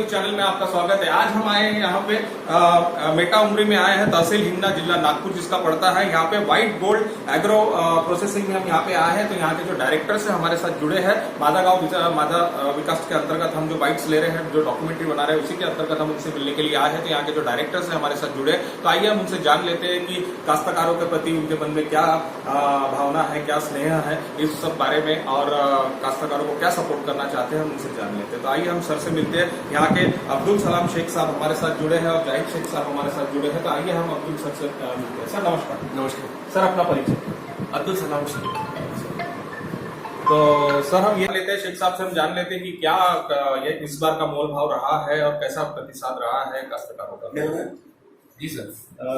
News channel में आपका स्वागत है। आज हम आए हैं यहाँ पे मेटा उमरी में आए हैं, तहसील हिंगना, जिला नागपुर जिसका पड़ता है। यहाँ पे व्हाइट गोल्ड एग्रो प्रोसेसिंग में हम यहाँ पे आए हैं। तो यहाँ के जो डायरेक्टर्स हैं हमारे साथ जुड़े हैं। माधा गांव माधा विकास के अंतर्गत हम जो बाइट्स ले रहे हैं, जो डॉक्यूमेंटरी बना रहे हैं, उसी के अंतर्गत हम उनसे मिलने के लिए आए हैं। तो यहाँ के जो डायरेक्टर्स हैं हमारे साथ जुड़े, तो आइए हम उनसे जान लेते हैं कि काश्तकारों के प्रति उनके मन में क्या भावना है, क्या स्नेह है इस सब बारे में, और काश्तकारों को क्या सपोर्ट करना चाहते हैं, हम उनसे जान लेते हैं। तो आइए हम सर से मिलते हैं। यहाँ के अब्दुल सलाम शेख साहब हमारे साथ जुड़े हैं और जाहिद शेख साहब हमारे साथ जुड़े हैं। तो आइए हम अब्दुल सर से मिलते हैं। सर नमस्कार। नमस्कार सर, अपना परिचय। अब्दुल सलाम शेख। तो सर हम ये लेते हैं, शेख साहब से हम जान लेते हैं कि क्या ये इस बार का मोल भाव रहा है और कैसा प्रतिसाद रहा है काश्तकारों का। जी सर।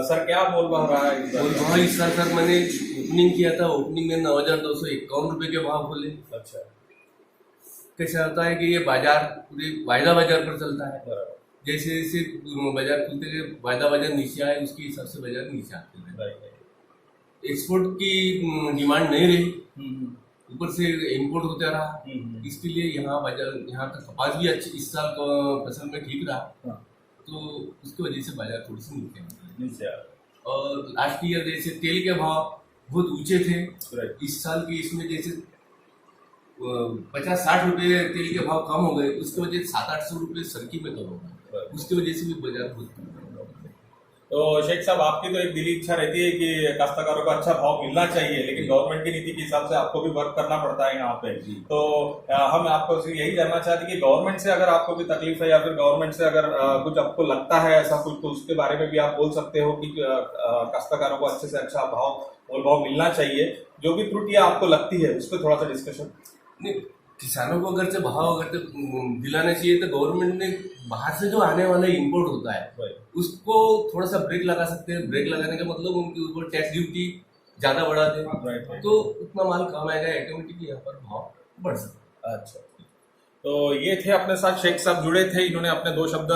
सर क्या मोल भाव रहा है इस बार? मोल भाव इस साल सर मैंने ओपनिंग किया था, ओपनिंग में 9,251 रुपए के भाव बोले। अच्छा। कैसा होता है कि ये बाजार पूरे वायदा बाजार पर चलता है। जैसे जैसे बाजार खुलते गए वायदा बाजार नीचे आए, उसके हिसाब से बाजार नीचे आते रहे। एक्सपोर्ट की डिमांड नहीं रही, ऊपर से इंपोर्ट होता रहा। इसके लिए यहाँ बाजार, यहाँ का कपास भी अच्छी इस साल फसल में ठीक रहा, तो उसकी वजह से बाजार थोड़ी सी नीचे आ। और लास्ट ईयर जैसे तेल के भाव बहुत ऊंचे थे, इस साल की इसमें जैसे 50-60 रुपए तेल के भाव कम हो गए, उसकी वजह से 700-800 रुपए सरकी में कम हो गए, उसकी वजह से भी बाजार बहुत। तो शेख साहब, आपकी तो एक दिली इच्छा रहती है कि काश्तकारों को अच्छा भाव मिलना चाहिए, लेकिन गवर्नमेंट की नीति के हिसाब से आपको भी वर्क करना पड़ता है यहाँ पे। तो हम आपको यही जानना चाहते हैं कि गवर्नमेंट से अगर आपको भी तकलीफ है या फिर गवर्नमेंट से अगर कुछ आपको लगता है ऐसा कुछ, तो उसके बारे में भी आप बोल सकते हो कि काश्तकारों को अच्छे से अच्छा मोल भाव मिलना चाहिए। जो भी त्रुटियां आपको लगती है उस पर थोड़ा सा डिस्कशन। नहीं, किसानों को अगर से भाव अगर दिलाना चाहिए तो गवर्नमेंट ने बाहर से जो आने वाला इंपोर्ट होता है उसको थोड़ा सा ब्रेक लगा सकते हैं। ब्रेक लगाने का मतलब उनके ऊपर टैक्स ड्यूटी ज्यादा बढ़ा दे, तो उतना माल कम आएगा, ऑटोमेटिकली यहाँ पर भाव बढ़ सकता है। अच्छा, तो ये थे अपने साथ शेख साहब जुड़े थे। इन्होंने अपने 2 शब्द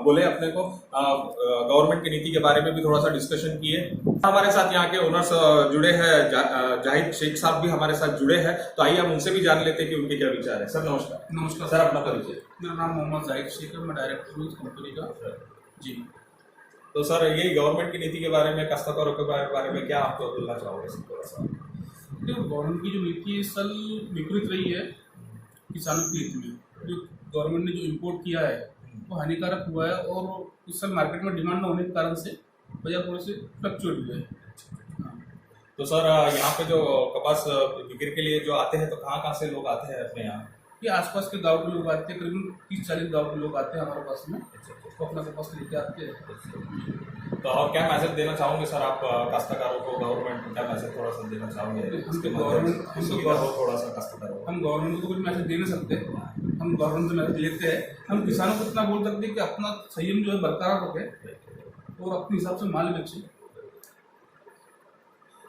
बोले अपने को, गवर्नमेंट की नीति के बारे में भी थोड़ा सा डिस्कशन किए। हमारे साथ यहाँ के ओनर्स जुड़े हैं, जाहिद शेख साहब भी हमारे साथ जुड़े हैं। तो आइए हम उनसे भी जान लेते हैं कि उनके क्या विचार है। सर नमस्कार। नमस्कार सर, अपना परिचय। मेरा नाम मोहम्मद जाहिद शेख है, मैं डायरेक्टर हूँ इस कंपनी का। जी। तो सर, ये गवर्नमेंट की नीति के बारे में, काश्तकारों के बारे में क्या आप बोलना चाहोगे थोड़ा सा? देखो, गवर्नमेंट की जो नीति है इस साल विपरीत रही है किसानों की नीति में। जो गवर्नमेंट ने जो इम्पोर्ट किया है वो हानिकारक हुआ है, और इस साल मार्केट में डिमांड न होने के कारण से बाजार थोड़े से फ्लक्चुएट हुए हैं। तो सर, यहाँ पे जो कपास बिक्री के लिए जो आते हैं, तो कहाँ से लोग आते हैं अपने यहाँ? ये आसपास के गांव के लोग आते हैं, करीबन 30-40 गांव के लोग आते हैं हमारे पास में, तो अपना कपास लेके आते हैं। तो और क्या मैसेज देना चाहोगे सर आप काश्तकारों को? गवर्नमेंट को क्या मैसेज थोड़ा सा देना चाहोगे? हम थोड़ा सा काश्तकारों को। हम गवर्नमेंट को कुछ मैसेज दे नहीं सकते, हम गवर्नमेंट से मैसेज लेते हैं। हम किसानों को इतना बोल सकते हैं कि अपना संयम जो है बरकरार रखे और अपने हिसाब से माल बेचे।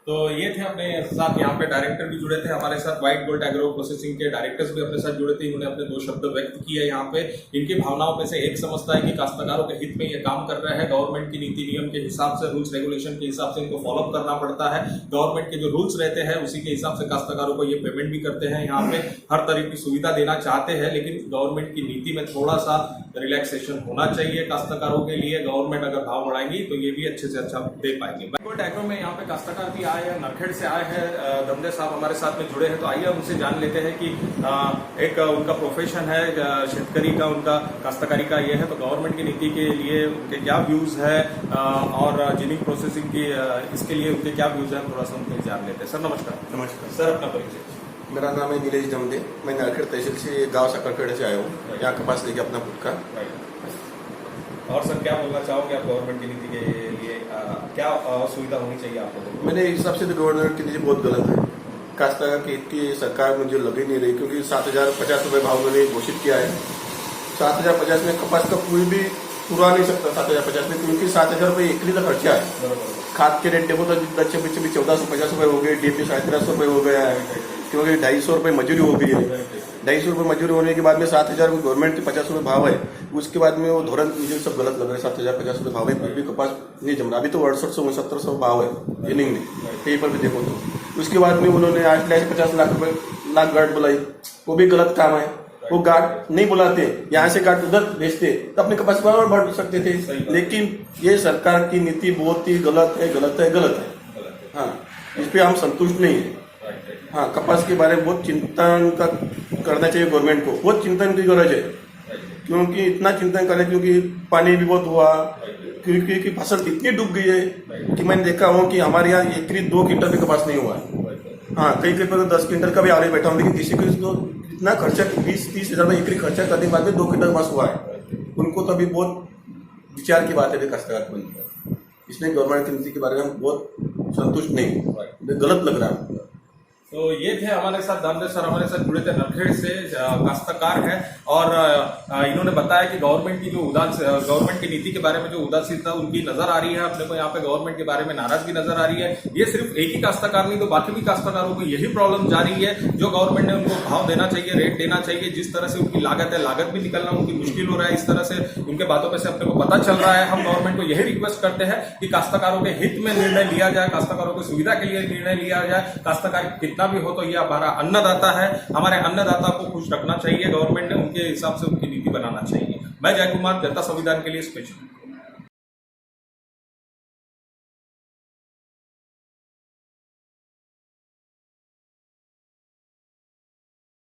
तो ये थे अपने साथ यहाँ पे डायरेक्टर भी जुड़े थे हमारे साथ, व्हाइट गोल्ड एग्रो प्रोसेसिंग के डायरेक्टर्स भी अपने साथ जुड़े थे। इन्होंने अपने 2 शब्द व्यक्त किए यहाँ पे। इनकी भावनाओं में से एक समझता है कि काश्तकारों के हित में ये काम कर रहे हैं। गवर्नमेंट की नीति नियम के हिसाब से, रूल्स रेगुलेशन के हिसाब से इनको फॉलोअप करना पड़ता है। गवर्नमेंट के जो रूल्स रहते हैं उसी के हिसाब से काश्तकारों को ये पेमेंट भी करते हैं। यहाँ पे हर तरह की सुविधा देना चाहते हैं, लेकिन गवर्नमेंट की नीति में थोड़ा सा रिलैक्सेशन होना चाहिए काश्तकारों के लिए। गवर्नमेंट अगर भाव बढ़ाएगी तो ये भी अच्छे से अच्छा दे पाएंगे। गोल्ड एग्रो में यहाँ पे काश्तकार भी आए हैं, नरखेड़ से आए हैं, दमदे साहब हमारे साथ में जुड़े हैं। तो आइए हम उनसे जान लेते हैं कि एक उनका प्रोफेशन है शेतकरी का, उनका काश्तकारी का ये है, तो गवर्नमेंट की नीति के लिए उनके क्या व्यूज है और जिनिंग प्रोसेसिंग की इसके लिए उनके क्या व्यूज है, थोड़ा सा उनके जान लेते हैं। सर नमस्कार। नमस्कार सर, अपना परिचय। मेरा नाम है नीलेश दमदे, मैं नारखेड़ तहसील से गांव सकरखेड़े से आया हूँ। यहाँ कपास लेके अपना खुद का। और सर, क्या बोलना चाहोगे आप गवर्नमेंट की नीति के लिए? क्या सुविधा होनी चाहिए आप लोगों को? मेरे हिसाब से तो गवर्नमेंट की नीति बहुत गलत है। काश्तकार की हित की सरकार मुझे लग ही नहीं रही, क्योंकि 7,050 रुपये भाव मैंने घोषित किया है। 7,050 में कपास का कोई भी पूरा नहीं सकता 7,050 में, क्योंकि 7,000 रुपये एकरी का खर्चा है। खाद के रेट देखो तो अच्छे पीछे भी 1,450 रुपये हो गए, DAP 1350 रुपये हो गया है, क्योंकि 250 रुपये मजूरी हो गई है। 250 रुपये मजूरी होने के बाद में 7,000 गवर्नमेंट के 50 रुपये भाव है। उसके बाद में वो धोरण मुझे सब गलत लग रहा है। 7,050 रुपये भाव है, फिर भी कपास नहीं जम रहा। अभी तो 6800-6900 भाव है इनिंग में, पेपर भी देखो तो। उसके बाद में उन्होंने 8 लाख 50 लाख रुपये लाख गार्ड बुलाई, वो भी गलत काम है। वो गार्ड नहीं बुलाते, यहाँ से गार्ड उधर भेजते तो अपने कपास बराबर बढ़ सकते सही थे। बात। लेकिन ये सरकार की नीति बहुत ही गलत है, गलत है, गलत है। हाँ, इस पे हम संतुष्ट नहीं है। हाँ, कपास के बारे में बहुत चिंतन का करना चाहिए गवर्नमेंट को, बहुत चिंतन की गरज है। क्योंकि इतना चिंतन करें, क्योंकि पानी भी बहुत हुआ, क्योंकि फसल इतनी डूब गई है कि मैंने देखा हूँ कि हमारे यहाँ एकरी 2 क्विंटल भी कपास नहीं हुआ है। हाँ, कई कई पर तो 10 क्विंटल का भी आगे बैठा हूँ, लेकिन किसी को तो इतना खर्चा 20-30 हजार में एकरी खर्चा करने के बाद में 2 क्विंटल कपास हुआ है। उनको तो अभी बहुत विचार की बात है काश्तकार को, इसलिए गवर्नमेंट की नीति के बारे में हम बहुत संतुष्ट नहीं, गलत लग रहा है। तो ये थे हमारे साथ दामदेव सर, हमारे साथ जुड़े थे नरखेड़ से, काश्तकार है, और इन्होंने बताया कि गवर्नमेंट की जो गवर्नमेंट की नीति के बारे में जो उदासीनता उनकी नजर आ रही है, अपने को यहाँ पे गवर्नमेंट के बारे में नाराजगी नजर आ रही है। ये सिर्फ एक ही काश्तकार नहीं, तो बाकी भी काश्तकारों को यही प्रॉब्लम जा रही है। जो गवर्नमेंट ने उनको भाव देना चाहिए, रेट देना चाहिए, जिस तरह से उनकी लागत है, लागत भी निकलना उनकी मुश्किल हो रहा है। इस तरह से उनके बातों में से अपने को पता चल रहा है। हम गवर्नमेंट को यही रिक्वेस्ट करते हैं कि काश्तकारों के हित में निर्णय लिया जाए, काश्तकारों की सुविधा के लिए निर्णय लिया जाए। काश्तकार कितना भी हो तो ये हमारा अन्नदाता है, हमारे अन्नदाता को खुश रखना चाहिए। गवर्नमेंट ने उनके हिसाब से उनकी नीति बनाना चाहिए। मैं जय कुमार, जनता संविधान के लिए स्पेशल।